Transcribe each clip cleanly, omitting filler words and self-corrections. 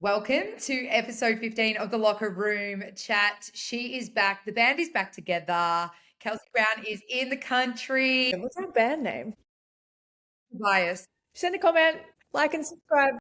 Welcome to episode 15 of the Locker Room Chat. She is back. The band is back together. Kelsey Browne is in the country. What's our band name? Tobias. Send a comment, like and subscribe.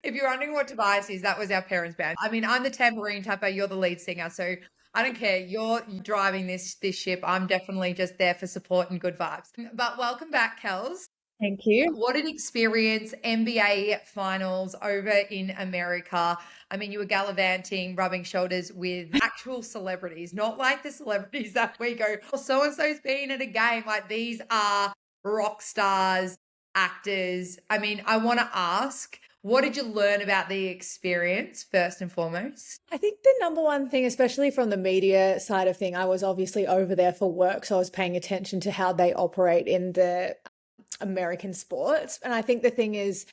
If you're wondering what Tobias is, that was our parents' band. I mean, I'm the tambourine tapper, you're the lead singer, so I don't care. You're driving this ship. I'm definitely just there for support and good vibes. But welcome back, Kels. Thank you. What an experience, NBA finals over in America. I mean, you were gallivanting, rubbing shoulders with actual celebrities, not like the celebrities that we go, oh, so-and-so's been at a game. Like, these are rock stars, actors. I mean, I want to ask, what did you learn about the experience first and foremost? I think the number one thing, especially from the media side of thing, I was obviously over there for work, so I was paying attention to how they operate in the American sports. And I think the thing is,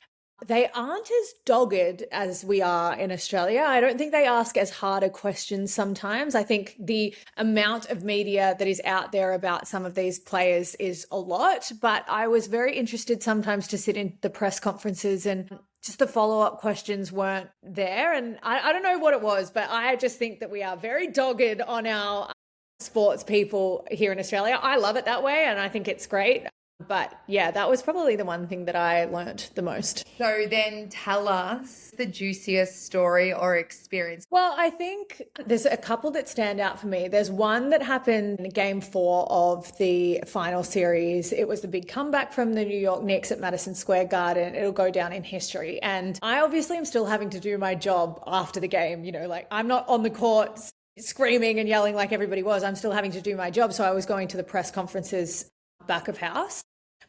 they aren't as dogged as we are in Australia. I don't think they ask as harder questions sometimes. I think the amount of media that is out there about some of these players is a lot, but I was very interested sometimes to sit in the press conferences and just the follow-up questions weren't there. And I don't know what it was, but I just think that we are very dogged on our sports people here in Australia. I love it that way, and I think it's great. But yeah, that was probably the one thing that I learned the most. So then tell us the juiciest story or experience. Well, I think there's a couple that stand out for me. There's one that happened in game 4 of the final series. It was the big comeback from the New York Knicks at Madison Square Garden. It'll go down in history. And I obviously am still having to do my job after the game. You know, like I'm not on the court screaming and yelling like everybody was. I'm still having to do my job. So I was going to the press conferences back of house.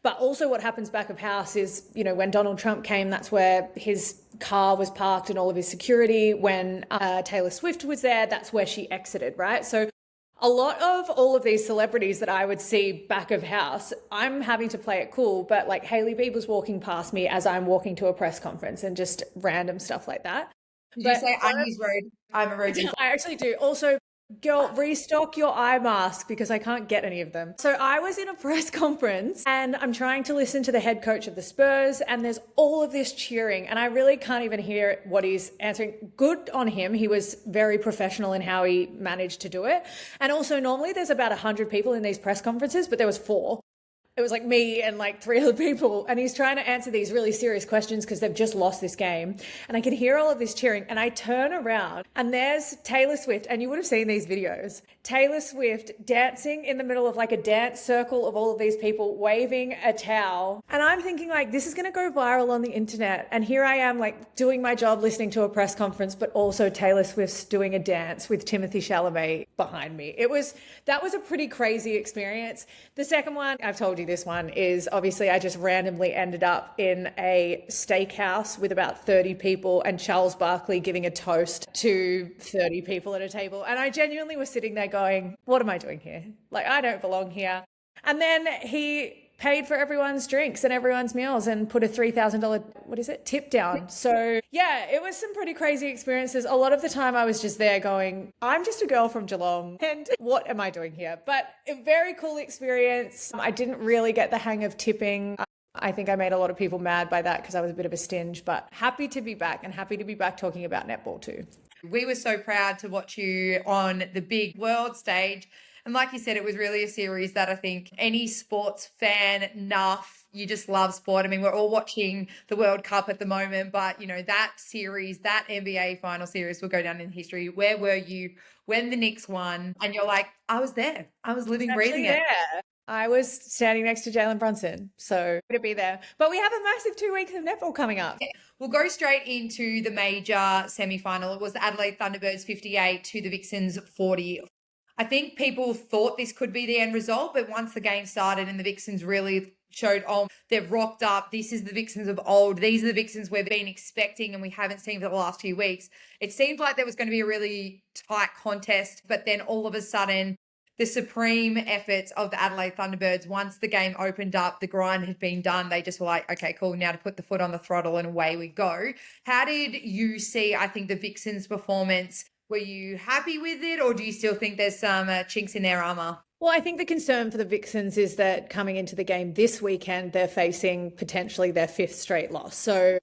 But also what happens back of house is, you know, when Donald Trump came, that's where his car was parked and all of his security. When Taylor Swift was there, that's where she exited, right? So a lot of all of these celebrities that I would see back of house, I'm having to play it cool, but like Hailey Bieber's walking past me as I'm walking to a press conference and just random stuff like that. Did you say Annie's road? I'm a road. I actually do. Also, girl, restock your eye mask because I can't get any of them. So I was in a press conference and I'm trying to listen to the head coach of the Spurs and there's all of this cheering and I really can't even hear what he's answering. Good on him. He was very professional in how he managed to do it. And also normally there's about 100 people in these press conferences, but there was 4. It was like me and like 3 other people. And he's trying to answer these really serious questions because they've just lost this game. And I can hear all of this cheering. And I turn around and there's Taylor Swift. And you would have seen these videos. Taylor Swift dancing in the middle of like a dance circle of all of these people waving a towel. And I'm thinking like, this is going to go viral on the internet. And here I am like doing my job, listening to a press conference, but also Taylor Swift's doing a dance with Timothée Chalamet behind me. That was a pretty crazy experience. The second one, I've told you, this one is obviously I just randomly ended up in a steakhouse with about 30 people and Charles Barkley giving a toast to 30 people at a table. And I genuinely was sitting there going, what am I doing here? Like, I don't belong here. And then he paid for everyone's drinks and everyone's meals and put a $3,000, tip down. So yeah, it was some pretty crazy experiences. A lot of the time I was just there going, I'm just a girl from Geelong and what am I doing here? But a very cool experience. I didn't really get the hang of tipping. I think I made a lot of people mad by that because I was a bit of a stinge, but happy to be back and happy to be back talking about netball too. We were so proud to watch you on the big world stage. And like you said, it was really a series that I think any sports fan, you just love sport. I mean, we're all watching the World Cup at the moment, but, you know, that series, that NBA final series will go down in history. Where were you when the Knicks won? And you're like, I was there. I was living, breathing it. I was standing next to Jalen Brunson, so to be there. But we have a massive 2 weeks of netball coming up. We'll go straight into the major semi-final. It was the Adelaide Thunderbirds 58 to the Vixens 40. I think people thought this could be the end result, but once the game started and the Vixens really showed, oh, they've rocked up. This is the Vixens of old. These are the Vixens we've been expecting and we haven't seen for the last few weeks. It seemed like there was going to be a really tight contest, but then all of a sudden, the supreme efforts of the Adelaide Thunderbirds, once the game opened up, the grind had been done. They just were like, okay, cool, now to put the foot on the throttle and away we go. How did you see, I think, the Vixens' performance? Were you happy with it, or do you still think there's some chinks in their armor? Well, I think the concern for the Vixens is that coming into the game this weekend, they're facing potentially their 5th straight loss. So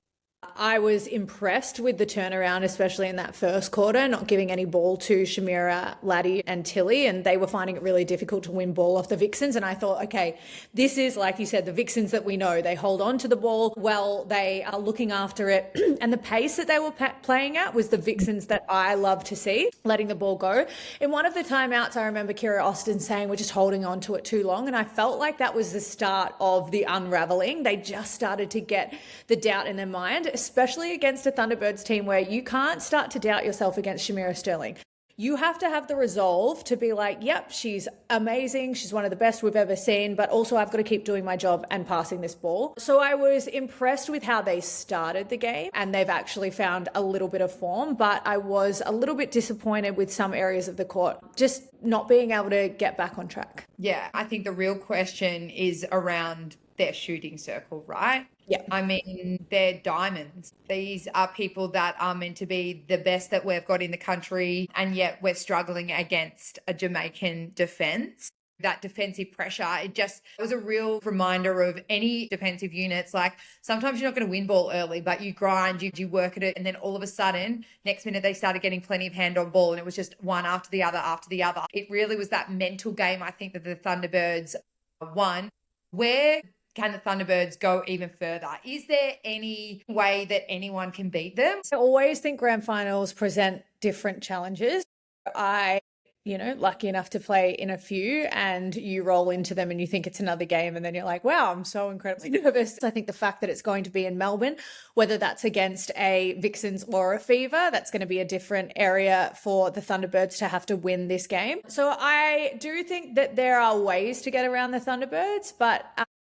I was impressed with the turnaround, especially in that first quarter, not giving any ball to Shamira, Laddie, and Tilly, and they were finding it really difficult to win ball off the Vixens. And I thought, okay, this is, like you said, the Vixens that we know. They hold on to the ball well, they are looking after it, and the pace that they were playing at was the Vixens that I love to see, letting the ball go. In one of the timeouts, I remember Kira Austin saying we're just holding on to it too long, and I felt like that was the start of the unraveling. They just started to get the doubt in their mind, especially against a Thunderbirds team where you can't start to doubt yourself against Shamira Sterling. You have to have the resolve to be like, yep, she's amazing. She's one of the best we've ever seen, but also I've got to keep doing my job and passing this ball. So I was impressed with how they started the game, and they've actually found a little bit of form, but I was a little bit disappointed with some areas of the court, just not being able to get back on track. Yeah, I think the real question is around their shooting circle, right? Yeah. I mean, they're diamonds. These are people that are meant to be the best that we've got in the country, and yet we're struggling against a Jamaican defense. That defensive pressure, it was a real reminder of any defensive units. Like, sometimes you're not going to win ball early, but you grind, you work at it, and then all of a sudden, next minute they started getting plenty of hand on ball, and it was just one after the other after the other. It really was that mental game, I think, that the Thunderbirds won. Where can the Thunderbirds go even further? Is there any way that anyone can beat them? I always think grand finals present different challenges. Lucky enough to play in a few, and you roll into them and you think it's another game, and then you're like, wow, I'm so incredibly nervous. I think the fact that it's going to be in Melbourne, whether that's against a Vixens or a Fever, that's going to be a different area for the Thunderbirds to have to win this game. So I do think that there are ways to get around the Thunderbirds, but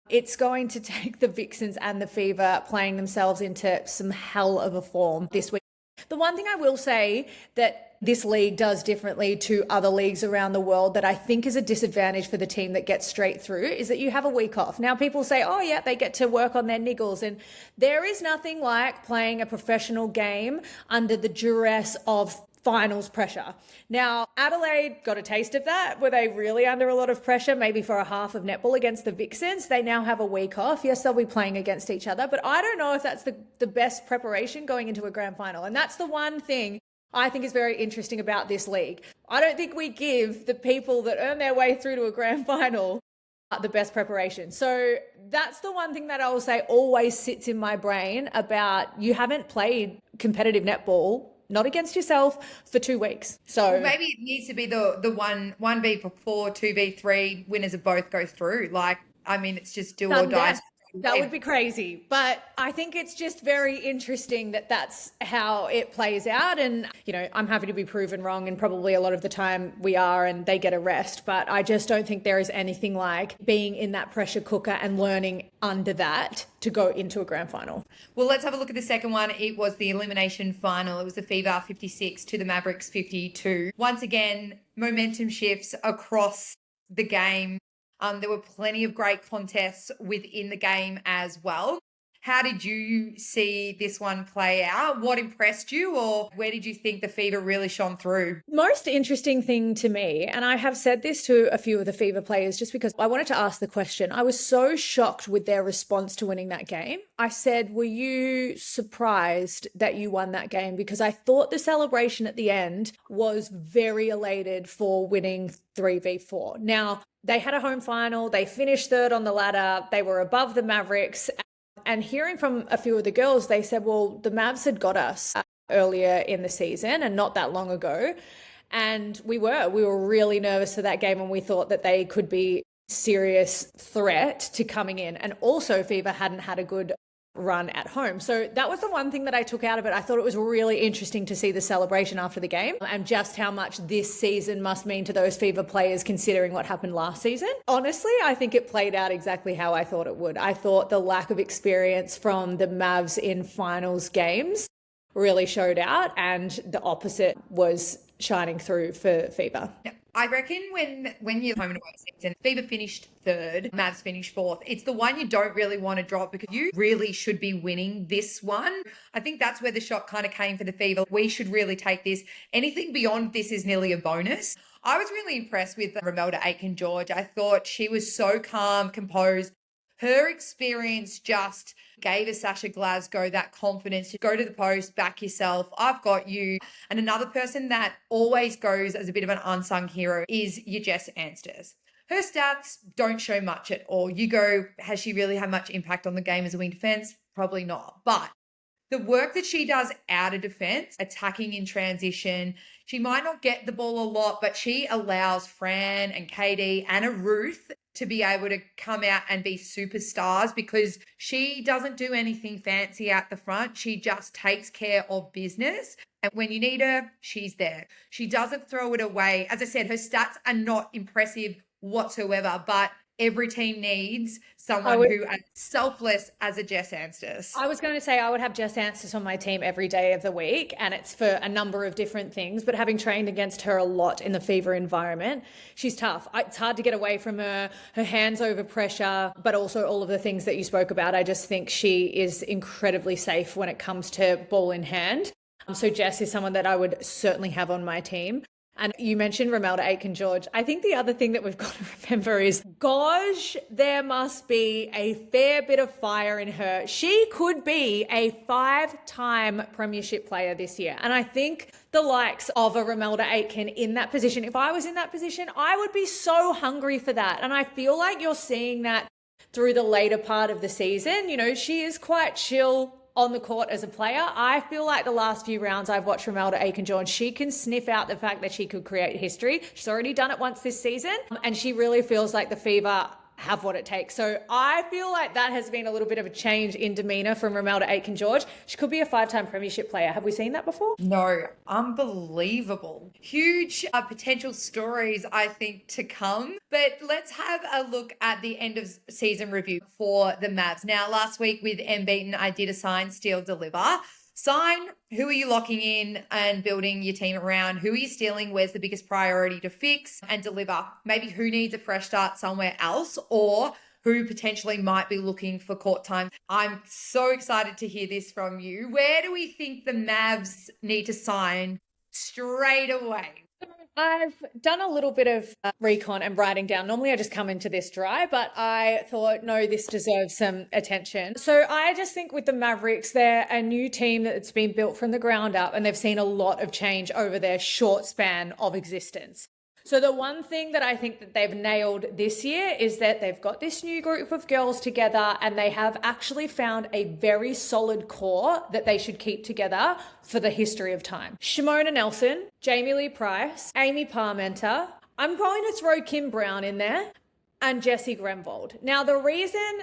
it's going to take the Vixens and the Fever playing themselves into some hell of a form this week. The one thing I will say that this league does differently to other leagues around the world that I think is a disadvantage for the team that gets straight through is that you have a week off. Now, people say, oh yeah, they get to work on their niggles, and there is nothing like playing a professional game under the duress of finals pressure. Now, Adelaide got a taste of that. Were they really under a lot of pressure, maybe for a half of netball against the Vixens? They now have a week off. Yes, they'll be playing against each other, but I don't know if that's the best preparation going into a grand final. And that's the one thing I think is very interesting about this league. I don't think we give the people that earn their way through to a grand final the best preparation. So that's the one thing that I will say always sits in my brain about you haven't played competitive netball, not against yourself, for 2 weeks. So maybe it needs to be the 1v4, 2v3 winners of both go through. Like, I mean, it's just do or die. That would be crazy. But I think it's just very interesting that that's how it plays out. And, I'm happy to be proven wrong, and probably a lot of the time we are, and they get a rest. But I just don't think there is anything like being in that pressure cooker and learning under that to go into a grand final. Well, let's have a look at the second one. It was the elimination final. It was the Fever 56 to the Mavericks 52. Once again, momentum shifts across the game. There were plenty of great contests within the game as well. How did you see this one play out? What impressed you, or where did you think the Fever really shone through? Most interesting thing to me, and I have said this to a few of the Fever players just because I wanted to ask the question, I was so shocked with their response to winning that game. I said, were you surprised that you won that game? Because I thought the celebration at the end was very elated for winning 3v4. Now, they had a home final. They finished third on the ladder. They were above the Mavericks. And hearing from a few of the girls, they said, well, the Mavs had got us earlier in the season and not that long ago. And we were really nervous for that game, and we thought that they could be serious threat to coming in. And also Fever hadn't had a good run at home. So that was the one thing that I took out of it. I thought it was really interesting to see the celebration after the game and just how much this season must mean to those Fever players considering what happened last season. Honestly, I think it played out exactly how I thought it would. I thought the lack of experience from the Mavs in finals games really showed out, and the opposite was shining through for Fever. Yep. I reckon when you're home and away season, Fever finished third, Mavs finished fourth. It's the one you don't really want to drop because you really should be winning this one. I think that's where the shot kind of came for the Fever. We should really take this. Anything beyond this is nearly a bonus. I was really impressed with Romelda Aiken-George. I thought she was so calm, composed. Her experience just gave us Sasha Glasgow that confidence to go to the post, back yourself, I've got you. And another person that always goes as a bit of an unsung hero is your Jess Ansters. Her stats don't show much at all. You go, has she really had much impact on the game as a wing defense? Probably not. But the work that she does out of defense, attacking in transition, she might not get the ball a lot, but she allows Fran and Katie and a Ruth to be able to come out and be superstars because she doesn't do anything fancy at the front. She just takes care of business. And when you need her, she's there. She doesn't throw it away. As I said, her stats are not impressive whatsoever, but every team needs someone who is selfless as a Jess Ansters. I was going to say I would have Jess Ansters on my team every day of the week, and it's for a number of different things, but having trained against her a lot in the Fever environment, she's tough. It's hard to get away from her hands over pressure, but also all of the things that you spoke about. I just think she is incredibly safe when it comes to ball in hand. So Jess is someone that I would certainly have on my team. And you mentioned Romelda Aiken-George. I think the other thing that we've got to remember is, gosh, there must be a fair bit of fire in her. She could be a 5-time premiership player this year. And I think the likes of a Romelda Aitken in that position, if I was in that position, I would be so hungry for that. And I feel like you're seeing that through the later part of the season. You know, she is quite chill on the court as a player. I feel like the last few rounds I've watched Romelda Aiken-George, she can sniff out the fact that she could create history. She's already done it once this season, and she really feels like the Fever have what it takes. So I feel like that has been a little bit of a change in demeanor from Romelda Aiken-George. She could be a 5-time premiership player. Have we seen that before? No, unbelievable. Huge potential stories, I think, to come. But let's have a look at the end of season review for the Mavs. Now, last week with Embiid, I did a sign, steal, deliver. Sign, who are you locking in and building your team around? Who are you stealing? Where's the biggest priority to fix? And deliver, maybe who needs a fresh start somewhere else, or who potentially might be looking for court time. I'm so excited to hear this from you. Where do we think the Mavs need to sign straight away? I've done a little bit of recon and writing down. Normally I just come into this dry, but I thought, no, this deserves some attention. So I just think with the Mavericks, they're a new team that's been built from the ground up, and they've seen a lot of change over their short span of existence. So the one thing that I think that they've nailed this year is that they've got this new group of girls together, and they have actually found a very solid core that they should keep together for the history of time. Shimona Nelson, Jamie Lee Price, Amy Parmenter. I'm going to throw Kim Browne in there, and Jessie Grenvold. Now, the reason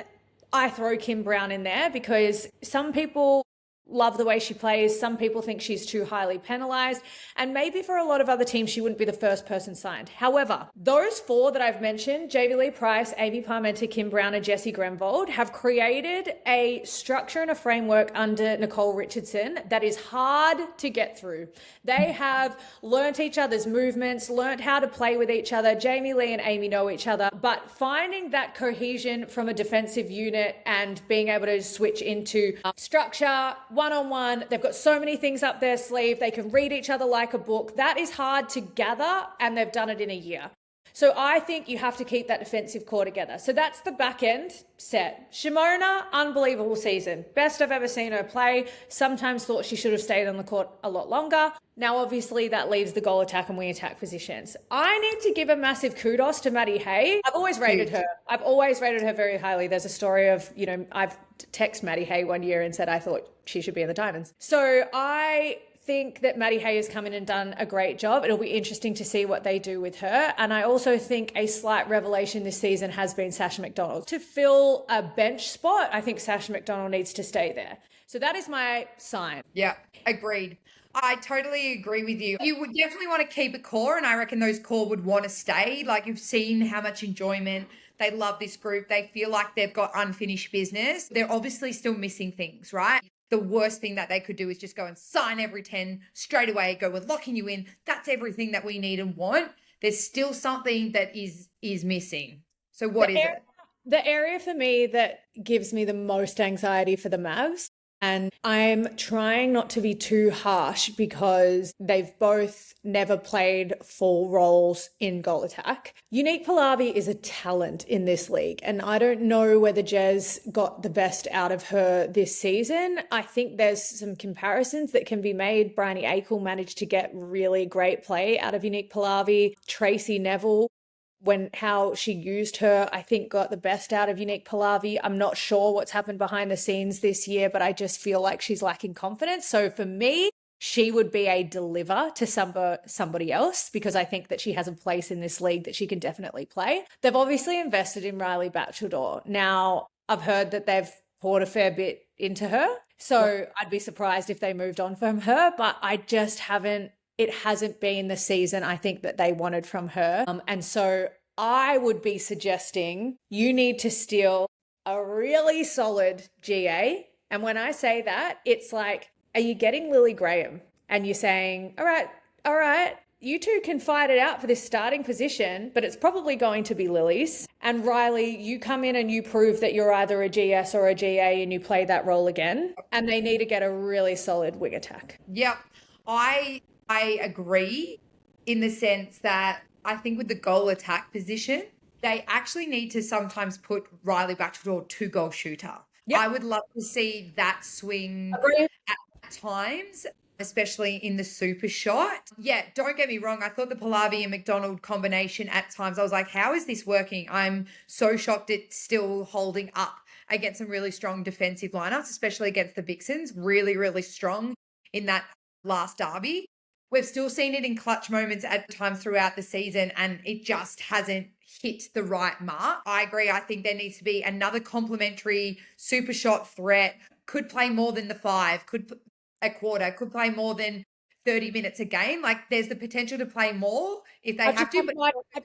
I throw Kim Browne in there, because some people love the way she plays. Some people think she's too highly penalized, and maybe for a lot of other teams, she wouldn't be the first person signed. However, those four that I've mentioned, Jamie Lee Price, Amy Parmenter, Kim Browne, and Jessie Grenvold, have created a structure and a framework under Nicole Richardson that is hard to get through. They have learnt each other's movements, learnt how to play with each other. Jamie Lee and Amy know each other, but finding that cohesion from a defensive unit and being able to switch into structure, one-on-one, they've got so many things up their sleeve. They can read each other like a book. That is hard to gather, and they've done it in a year. So I think you have to keep that defensive core together. So that's the back end set. Shimona, unbelievable season. Best I've ever seen her play. Sometimes thought she should have stayed on the court a lot longer. Now, obviously, that leaves the goal attack and wing attack positions. I need to give a massive kudos to Maddie Hay. I've always rated her. I've always rated her very highly. There's a story of, I've texted Maddie Hay one year and said I thought she should be in the Diamonds. So I think that Maddie Hay has come in and done a great job. It'll be interesting to see what they do with her. And I also think a slight revelation this season has been Sasha McDonald. To fill a bench spot, I think Sasha McDonald needs to stay there. So that is my sign. Yeah, agreed. I totally agree with you. You would definitely want to keep a core, and I reckon those core would want to stay. Like, you've seen how much enjoyment they love this group. They feel like they've got unfinished business. They're obviously still missing things, right? The worst thing that they could do is just go and sign every 10 straight away, go, we're locking you in. That's everything that we need and want. There's still something that is missing. So what is it? The area for me that gives me the most anxiety for the Mavs And I'm trying not to be too harsh because they've both never played full roles in goal attack. Unique Pallavi is a talent in this league, and I don't know whether Jez got the best out of her this season. I think there's some comparisons that can be made. Browne Akel managed to get really great play out of Unique Pallavi. Tracy Neville, when how she used her, I think got the best out of Unique Pallavi. I'm not sure what's happened behind the scenes this year, but I just feel like she's lacking confidence. So for me, she would be a deliver to somebody else because I think that she has a place in this league that she can definitely play. They've obviously invested in Riley Batcheldor. Now, I've heard that they've poured a fair bit into her. So I'd be surprised if they moved on from her, but I just haven't it hasn't been the season I think that they wanted from her. And so I would be suggesting you need to steal a really solid GA. And when I say that, it's like, are you getting Lily Graham? And you're saying, all right, you two can fight it out for this starting position, but it's probably going to be Lily's. And Riley, you come in and you prove that you're either a GS or a GA and you play that role again. And they need to get a really solid wing attack. Yep. I agree in the sense that I think with the goal attack position, they actually need to sometimes put Riley Batcheldor to goal shooter. Yep. I would love to see that swing at times, especially in the super shot. Yeah, don't get me wrong. I thought the Pallavi and McDonald combination at times, I was like, how is this working? I'm so shocked it's still holding up against some really strong defensive lineups, especially against the Vixens. Really, really strong in that last derby. We've still seen it in clutch moments at times throughout the season, and it just hasn't hit the right mark. I agree. I think there needs to be another complementary super shot threat. Could play more than the 5, a quarter, could play more than 30 minutes a game. Like there's the potential to play more if they have to. But I've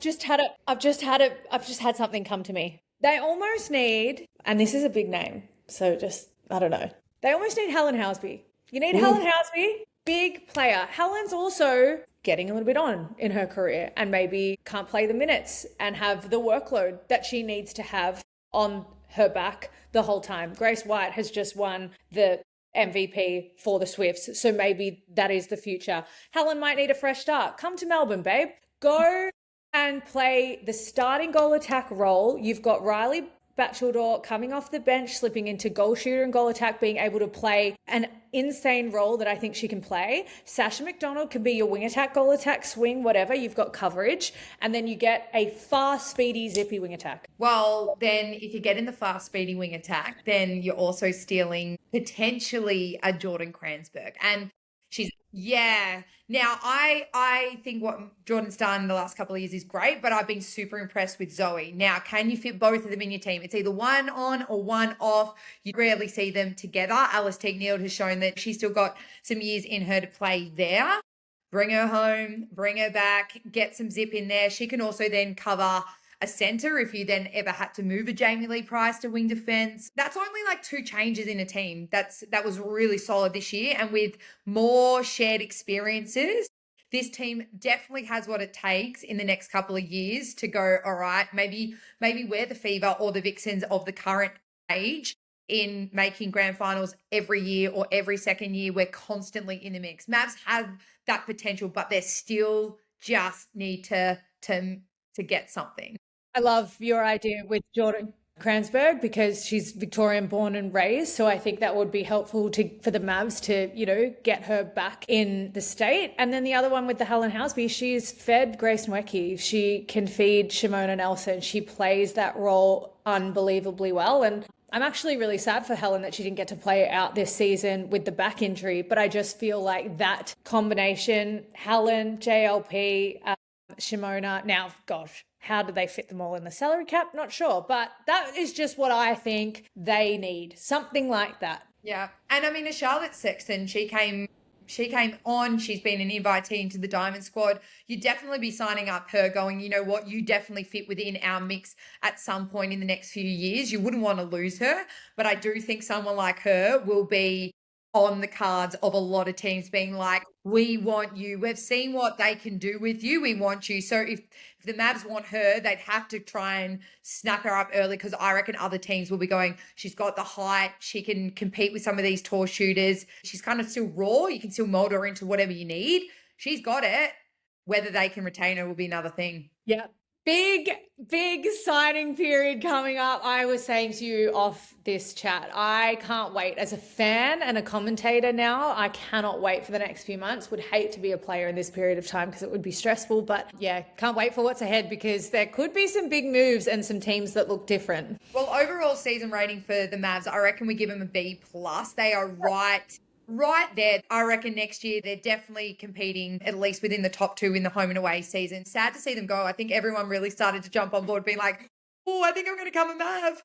just had something come to me. They almost need, and this is a big name, so just, I don't know. They almost need Helen Housby. You need Helen Housby. Big player. Helen's also getting a little bit on in her career and maybe can't play the minutes and have the workload that she needs to have on her back the whole time. Grace White has just won the MVP for the Swifts, so maybe that is the future. Helen might need a fresh start. Come to Melbourne, babe. Go and play the starting goal attack role. You've got Riley Batcheldor coming off the bench, slipping into goal shooter and goal attack, being able to play an insane role that I think she can play. Sasha McDonald can be your wing attack, goal attack, swing, whatever. You've got coverage. And then you get a fast, speedy, zippy wing attack. Well, then if you get in the fast, speedy wing attack, then you're also stealing potentially a Jordan Kranzberg. And yeah. Now, I think what Jordan's done in the last couple of years is great, but I've been super impressed with Zoe. Now, can you fit both of them in your team? It's either one on or one off. You rarely see them together. Alice Teague-Neald has shown that she's still got some years in her to play there. Bring her home, bring her back, get some zip in there. She can also then cover a centre if you then ever had to move a Jamie Lee Price to wing defence. That's only like 2 changes in a team. That was really solid this year. And with more shared experiences, this team definitely has what it takes in the next couple of years to go, all right, maybe we're the Fever or the Vixens of the current age in making grand finals every year or every second year. We're constantly in the mix. Mavs have that potential, but they still just need to get something. I love your idea with Jordan Kranzberg because she's Victorian born and raised. So I think that would be helpful for the Mavs to, get her back in the state. And then the other one with the Helen Housby, she's fed Grace Nweke. She can feed Shimona Nelson. She plays that role unbelievably well. And I'm actually really sad for Helen that she didn't get to play out this season with the back injury. But I just feel like that combination, Helen, JLP, Shimona, now, gosh, how do they fit them all in the salary cap? Not sure. But that is just what I think they need. Something like that. Yeah. And I mean, as Charlotte Sexton, she came on, she's been an invitee into the Diamond Squad. You'd definitely be signing up her going, you know what, you definitely fit within our mix at some point in the next few years. You wouldn't want to lose her. But I do think someone like her will be on the cards of a lot of teams being like, we want you. We've seen what they can do with you. We want you. So if the Mavs want her, they'd have to try and snap her up early, because I reckon other teams will be going, she's got the height. She can compete with some of these tall shooters. She's kind of still raw. You can still mold her into whatever you need. She's got it. Whether they can retain her will be another thing. Yeah. Big signing period coming up. I was saying to you off this chat, I can't wait. As a fan and a commentator now, I cannot wait for the next few months. Would hate to be a player in this period of time because it would be stressful. But yeah, can't wait for what's ahead, because there could be some big moves and some teams that look different. Well, overall season rating for the Mavs, I reckon we give them a B+. They are right there. I reckon next year they're definitely competing at least within the top 2 in the home and away season. Sad to see them go. I think everyone really started to jump on board being like, oh, I think I'm going to come a Mav.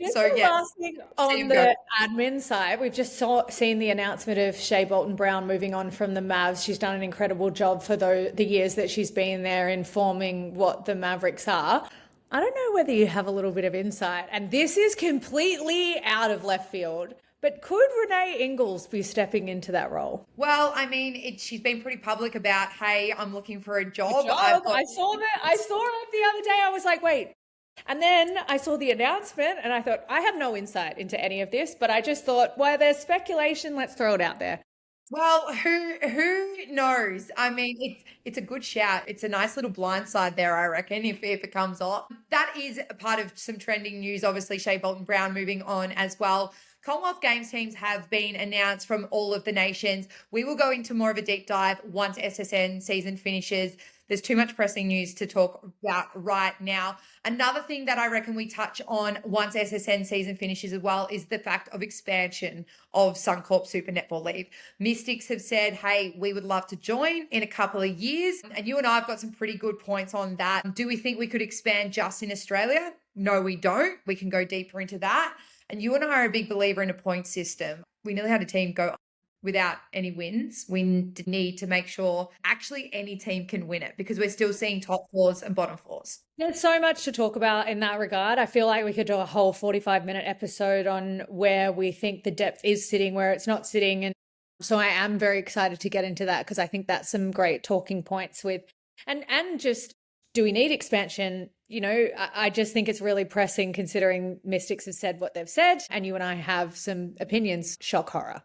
Just So yeah, last thing on the admin side, we've just seen the announcement of Shea Bolton-Browne moving on from the Mavs. She's done an incredible job for the years that she's been there, informing what the Mavericks are. I don't know whether you have a little bit of insight, and this is completely out of left field, but could Renee Ingles be stepping into that role? Well, I mean, she's been pretty public about, hey, I'm looking for a job. I saw it the other day. I was like, wait. And then I saw the announcement and I thought, I have no insight into any of this, but I just thought, well, there's speculation. Let's throw it out there. Well, who knows? I mean, it's a good shout. It's a nice little blindside there, I reckon, if it comes off. That is a part of some trending news. Obviously, Shea Bolton-Browne moving on as well. Commonwealth Games teams have been announced from all of the nations. We will go into more of a deep dive once SSN season finishes. There's too much pressing news to talk about right now. Another thing that I reckon we touch on once SSN season finishes as well is the fact of expansion of Suncorp Super Netball League. Mystics have said, hey, we would love to join in a couple of years. And you and I have got some pretty good points on that. Do we think we could expand just in Australia? No, we don't. We can go deeper into that. And you and I are a big believer in a point system. We nearly had a team go without any wins. We need to make sure actually any team can win it, because we're still seeing top 4s and bottom 4s. There's so much to talk about in that regard. I feel like we could do a whole 45-minute episode on where we think the depth is sitting, where it's not sitting. And so I am very excited to get into that, because I think that's some great talking points with, and just, do we need expansion? You know, I just think it's really pressing, considering Mystics have said what they've said, and you and I have some opinions. Shock horror.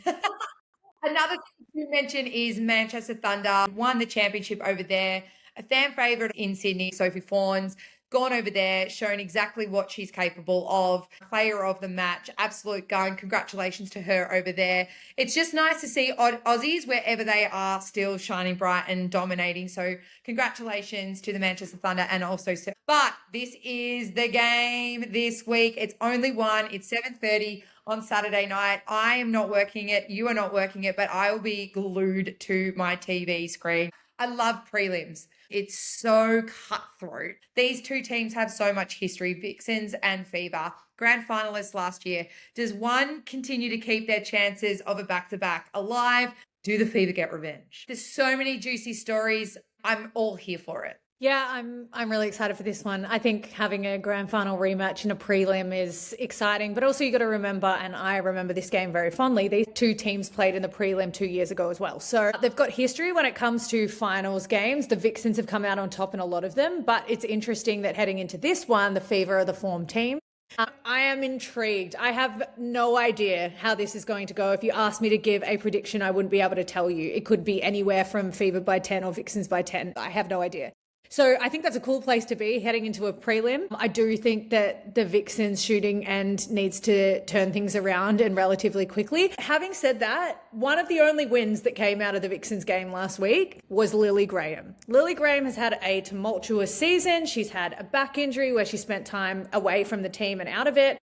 Another thing to mention is Manchester Thunder won the championship over there. A fan favourite in Sydney, Sophie Fawns, gone over there, shown exactly what she's capable of. Player of the match, absolute gun. Congratulations to her over there. It's just nice to see Aussies, wherever they are, still shining bright and dominating. So congratulations to the Manchester Thunder, and also, but this is the game this week. It's only one. It's 7:30 on Saturday night. I am not working it. You are not working it, but I will be glued to my TV screen. I love prelims. It's so cutthroat. These two teams have so much history, Vixens and Fever, grand finalists last year. Does one continue to keep their chances of a back-to-back alive? Do the Fever get revenge? There's so many juicy stories. I'm all here for it. Yeah, I'm really excited for this one. I think having a grand final rematch in a prelim is exciting, but also you got to remember, and I remember this game very fondly, these two teams played in the prelim 2 years ago as well. So they've got history when it comes to finals games. The Vixens have come out on top in a lot of them, but it's interesting that heading into this one, the Fever are the form team. I am intrigued. I have no idea how this is going to go. If you asked me to give a prediction, I wouldn't be able to tell you. It could be anywhere from Fever by 10 or Vixens by 10. I have no idea. So I think that's a cool place to be heading into a prelim. I do think that the Vixens shooting end needs to turn things around and relatively quickly. Having said that, one of the only wins that came out of the Vixens game last week was Lily Graham. Lily Graham has had a tumultuous season. She's had a back injury where she spent time away from the team and out of it.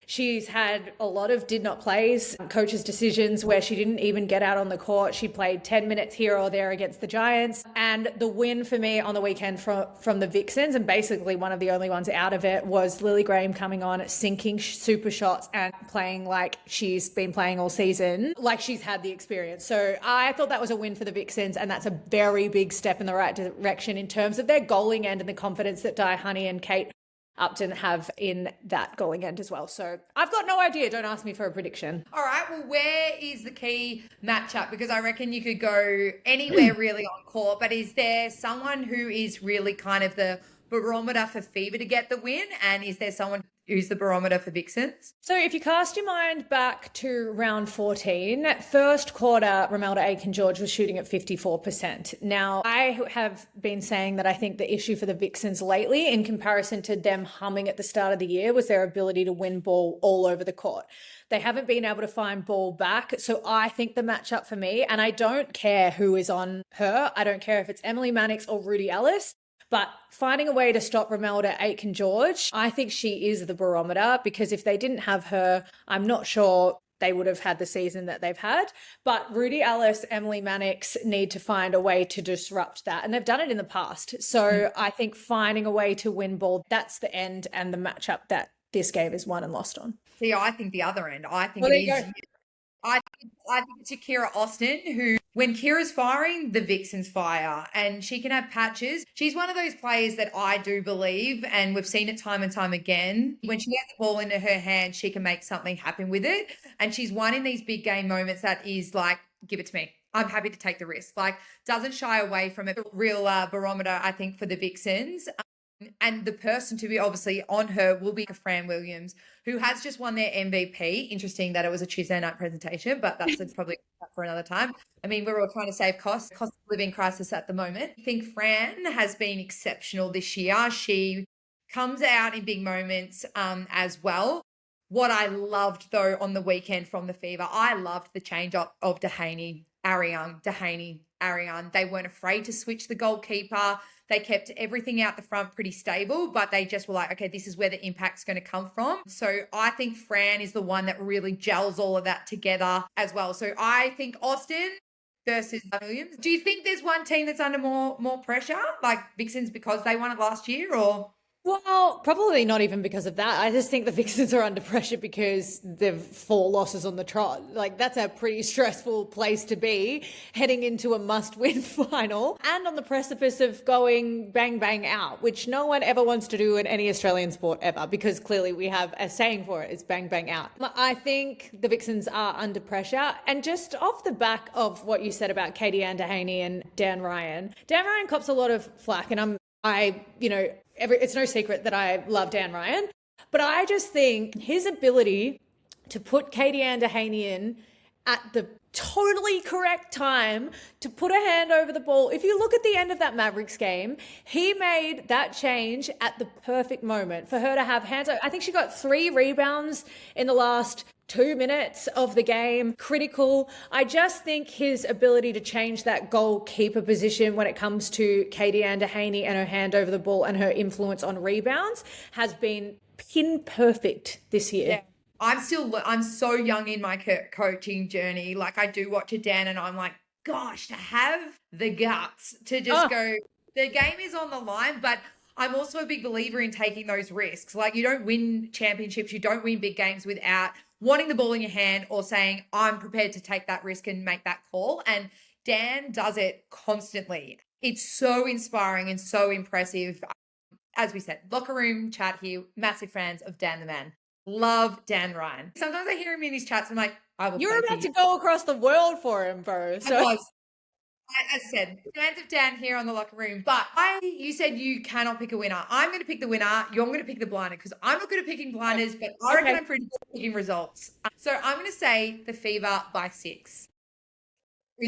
She's had a lot of did not plays, coaches' decisions where she didn't even get out on the court. She played 10 minutes here or there against the Giants. And the win for me on the weekend from the Vixens, and basically one of the only ones out of it, was Lily Graham coming on, sinking super shots and playing like she's been playing all season, like she's had the experience. So I thought that was a win for the Vixens, and that's a very big step in the right direction in terms of their goaling end and the confidence that Di Honey and Kate Upton have in that going end as well. So I've got no idea. Don't ask me for a prediction. All right, well, where is the key matchup? Because I reckon you could go anywhere really on court, but is there someone who is really kind of the barometer for Fever to get the win? And is there someone who's the barometer for Vixens? So if you cast your mind back to round 14, first quarter, Romelda Aiken-George was shooting at 54%. Now, I have been saying that I think the issue for the Vixens lately, in comparison to them humming at the start of the year, was their ability to win ball all over the court. They haven't been able to find ball back. So I think the matchup for me, and I don't care who is on her, I don't care if it's Emily Mannix or Rudy Ellis, but finding a way to stop Romelda Aiken-George, I think she is the barometer, because if they didn't have her, I'm not sure they would have had the season that they've had. But Rudy Ellis, Emily Mannix need to find a way to disrupt that. And they've done it in the past. So I think finding a way to win ball, that's the end and the matchup that this game is won and lost on. See, I think the other end. I think it is. I think it's Kira Austin, who, when Kira's firing, the Vixens fire, and she can have patches. She's one of those players that I do believe, and we've seen it time and time again, when she gets the ball into her hand, she can make something happen with it. And she's one in these big game moments that is like, give it to me. I'm happy to take the risk. Like, doesn't shy away from it. Real barometer, I think, for the Vixens. And the person to be obviously on her will be Fran Williams, who has just won their MVP. Interesting that it was a Tuesday night presentation, but that's probably for another time. I mean, we're all trying to save cost of living crisis at the moment. I think Fran has been exceptional this year. She comes out in big moments as well. What I loved, though, on the weekend from the Fever, I loved the change up of Dehaney, Ariane. They weren't afraid to switch the goalkeeper. They kept everything out the front pretty stable, but they just were like, okay, this is where the impact's going to come from. So I think Fran is the one that really gels all of that together as well. So I think Austin versus Williams. Do you think there's one team that's under more pressure, like Vixens, because they won it last year, or? Well, probably not even because of that. I just think the Vixens are under pressure because they've 4 losses on the trot. Like, that's a pretty stressful place to be heading into a must-win final and on the precipice of going bang, bang out, which no one ever wants to do in any Australian sport ever, because clearly we have a saying for it, it's bang, bang out. I think the Vixens are under pressure. And just off the back of what you said about Katie-Anne Dehaney and Dan Ryan cops a lot of flack, and it's no secret that I love Dan Ryan, but I just think his ability to put Katie-Anne Dehaney in at the totally correct time to put a hand over the ball. If you look at the end of that Mavericks game, he made that change at the perfect moment for her to have hands. I think she got 3 rebounds in the last 2 minutes of the game. Critical. I just think his ability to change that goalkeeper position when it comes to Katie-Anne Dehaney and her hand over the ball and her influence on rebounds has been pin perfect this year. Yeah. I'm so young in my coaching journey. Like, I do watch a Dan and I'm like, gosh, to have the guts to just go, the game is on the line, but I'm also a big believer in taking those risks. Like, you don't win championships, you don't win big games without wanting the ball in your hand or saying, I'm prepared to take that risk and make that call. And Dan does it constantly. It's so inspiring and so impressive. As we said, locker room chat here, massive fans of Dan the Man. Love Dan Ryan. Sometimes I hear him in his chats. I'm like, I will. You're about to go across the world for him, bro. So. As I said, fans of Dan here on the locker room. But you said you cannot pick a winner. I'm going to pick the winner. You're going to pick the blinder, because I'm not good at picking blinders, but I reckon I'm pretty good at picking results. So I'm going to say the Fever by 6.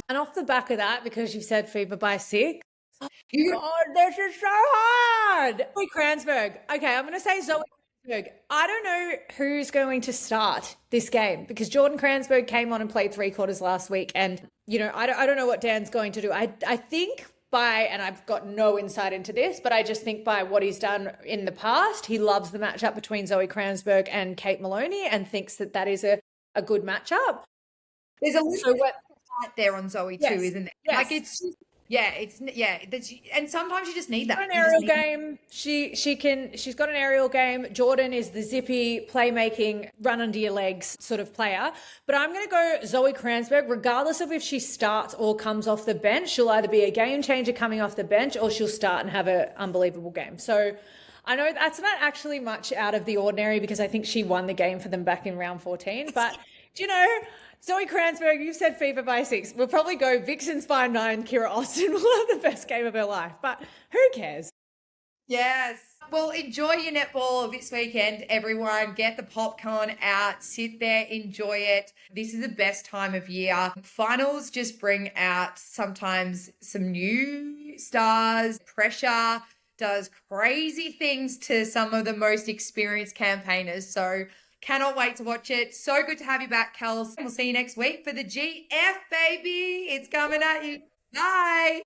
And off the back of that, because you said Fever by 6. Oh, God, this is so hard. Zoe Kranzberg. Okay, I'm going to say Zoe. I don't know who's going to start this game, because Jordan Kranzberg came on and played 3 quarters last week. And, I don't know what Dan's going to do. I think and I've got no insight into this, but I just think by what he's done in the past, he loves the matchup between Zoe Kranzberg and Kate Maloney and thinks that is a good matchup. There's a little bit right there on Zoe too, isn't there? Yes. Like, and sometimes you just need that. An aerial game. She's got an aerial game. Jordan is the zippy playmaking, run under your legs sort of player. But I'm going to go Zoe Kranzberg, regardless of if she starts or comes off the bench. She'll either be a game changer coming off the bench, or she'll start and have an unbelievable game. So I know that's not actually much out of the ordinary because I think she won the game for them back in round 14. But, do you know, Zoe Kranzberg, you've said Fever by 6. We'll probably go Vixens by 9. Kira Austin will have the best game of her life. But who cares? Yes. Well, enjoy your netball this weekend, everyone. Get the popcorn out, sit there, enjoy it. This is the best time of year. Finals just bring out sometimes some new stars. Pressure does crazy things to some of the most experienced campaigners. So cannot wait to watch it. So good to have you back, Kels. We'll see you next week for the GF, baby. It's coming at you. Bye.